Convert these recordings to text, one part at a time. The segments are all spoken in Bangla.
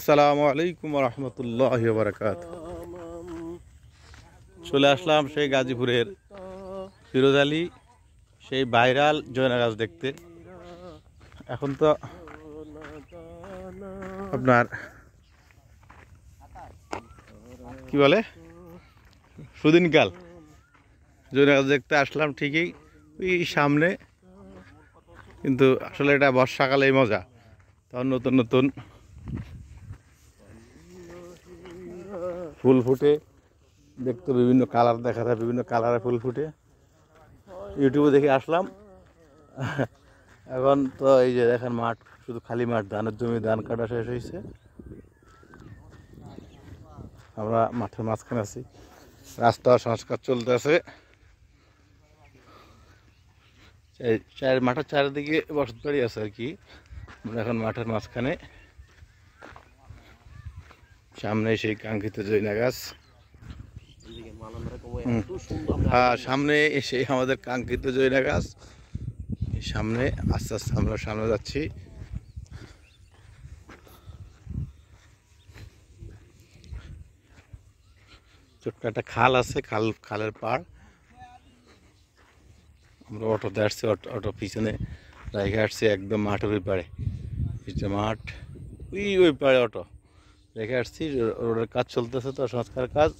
আসসালামু আলাইকুম রহমতুল্লাহি ওয়া বারাকাতুহু। চলে আসলাম সেই গাজীপুরের ফিরোজ আলী সেই ভাইরাল জয়না গাছ দেখতে। এখন তো আপনার কি বলে সুদিনকাল জয়না গাছ দেখতে আসলাম ঠিকই, ওই সামনে, কিন্তু আসলে এটা বর্ষাকালেই মজা। তখন নতুন নতুন ফুল ফুটে, দেখতে বিভিন্ন কালার দেখা যায়, বিভিন্ন কালারে ফুল ফুটে। ইউটিউবে দেখে আসলাম। এখন তো এই যে দেখেন মাঠ, শুধু খালি মাঠ, ধানের জমি, ধান কাটা শেষ হয়েছে। আমরা মাঠের মাঝখানে আছি, রাস্তা সংস্কার চলতেছে। মাঠের চারিদিকে বসত বাড়ি আছে আর কি। আমরা এখন মাঠের মাঝখানে, সামনে সেই কাঙ্ক্ষিত জয়না গাছ। সামনে এসে আমাদের কাঙ্ক্ষিত জয়না গাছ, সামনে আস্তে আস্তে আমরা সামনে যাচ্ছি। ছোট্ট একটা খাল আছে, খালের পাড়। আমরা অটোতে আসছি, অটো পিছনে রেখে আসছি একদম মাঠের ওই পাড়ে। মাঠ ওই পাড়ে অটো রেখে আসছি। রোডের কাজ চলতেছে, তো সংস্কার কাজ।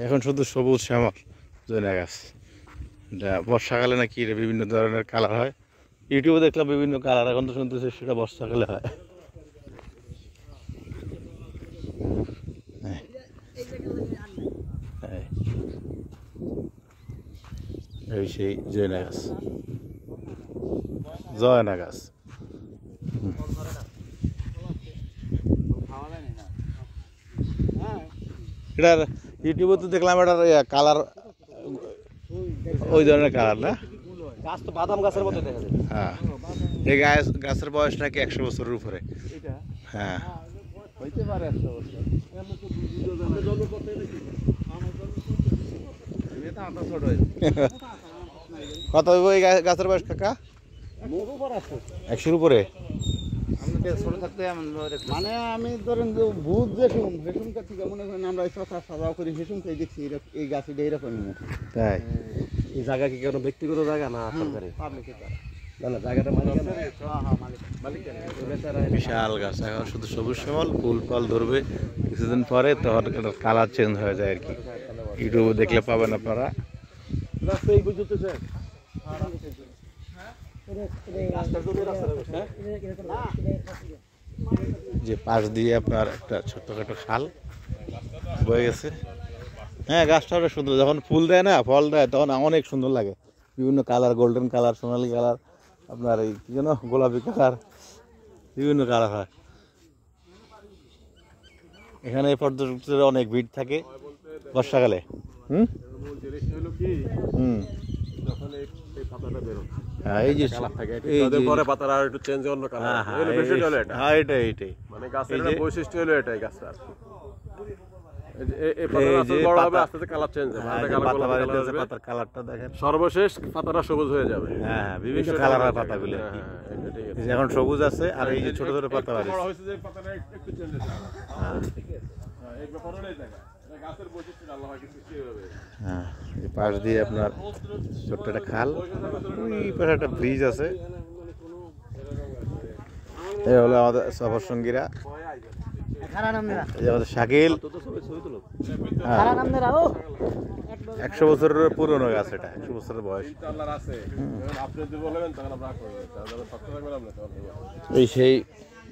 এখন শুধু সবুজ শ্যামল জয়না গাছ। এটা বর্ষাকালে নাকি বিভিন্ন ধরনের কালার হয়, ইউটিউবে দেখলাম বিভিন্ন কালার। এখন তো শুনতেছি সেটা বর্ষাকালে হয়। এই সেই জয়না গাছ, জয়না গাছ। এটার ইউটিউবে তো দেখলাম এটার কালার ওই ধরনের কালার না, গাছ তো বাদাম গাছের মতো দেখা যায়। হ্যাঁ, এই গাছের বয়স নাকি 100 বছরের উপরে। হ্যাঁ, হইতে পারে 100 বছর। কত হইব এই গাছের বয়স কাকা? 100-এর উপরে। মানে আমি ধরেন যে ভূত রেশম থেকে মনে করেন আমরা সাজাও করি, রেশমকে দেখছি এই গাছটা এইরকম। তাই এই জায়গা কি কোনো ব্যক্তিগত জায়গা না সরকারি? না, জায়গাটা বিশাল গাছ, এখন শুধু সবুজ শ্যামল, ফুল ফল ধরবে কিছুদিন পরে, তখন কালার চেঞ্জ হয়ে যায় আর কি। ইউটিউবে দেখলে পাবেন আপনারা। যে পাশ দিয়ে আপনার একটা ছোট্টখাটো খাল বয়ে গেছে। হ্যাঁ, গাছটা অনেক সুন্দর, যখন ফুল দেয় না, ফল দেয়, তখন অনেক সুন্দর লাগে। বিভিন্ন কালার, গোল্ডেন কালার, সোনালি কালার, আপনার এই কি যেন গোলাপি কালার, বিভিন্ন কালার হয়। এখানে পর্যটকদের অনেক ভিড় থাকে বর্ষাকালে। এই যে পরে পাতাটা একটু চেঞ্জ, অন্য কালার। হ্যাঁ, এটাই মানে গাছের বৈশিষ্ট্য হলো এটাই, গাছটা আর কি। সর্বশেষ পাতাটা সবুজ হয়ে যাবে। হ্যাঁ, বিভিন্ন কালার হয় পাতাগুলো। এখন সবুজ আছে, আর এই যে ছোট ছোট পাতা বাড়ি। হ্যাঁ, পাশ দিয়ে আপনার ছোট্ট একটা খাল, ওই পাশে একটা ব্রিজ আছে। এই হলো আমাদের সফর সঙ্গীরা, আমাদের শাকিল। 100 বছরের পুরনো গাছ, এটা 100 বছরের বয়স। এই সেই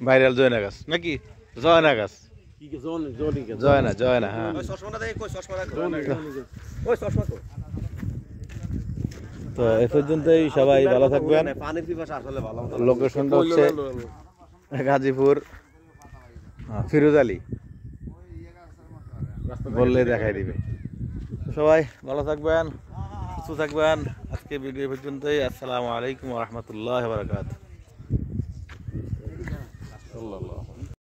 ভাইরাল জয়না গাছ নাকি? জয়না গাছ, জয়না। হ্যাঁ, তো এ পর্যন্তই, সবাই ভালো থাকবেন। লোকেশনটা হচ্ছে গাজীপুর ফিরোজ আলী, বললে দেখাই দিবে। সবাই ভালো থাকবেন, সুস্থ থাকবেন। আজকে ভিডিও পর্যন্তই। আসসালামু আলাইকুম রহমতুল্লাহ বারাকাতুহু।